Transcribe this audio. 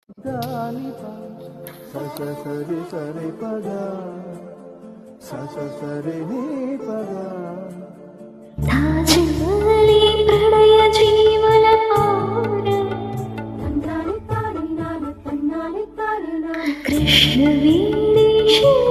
దాని స సరి సరి పద సరి నీ పద తాజమలి ప్రణయ జీవన కృష్ణ వీణేశ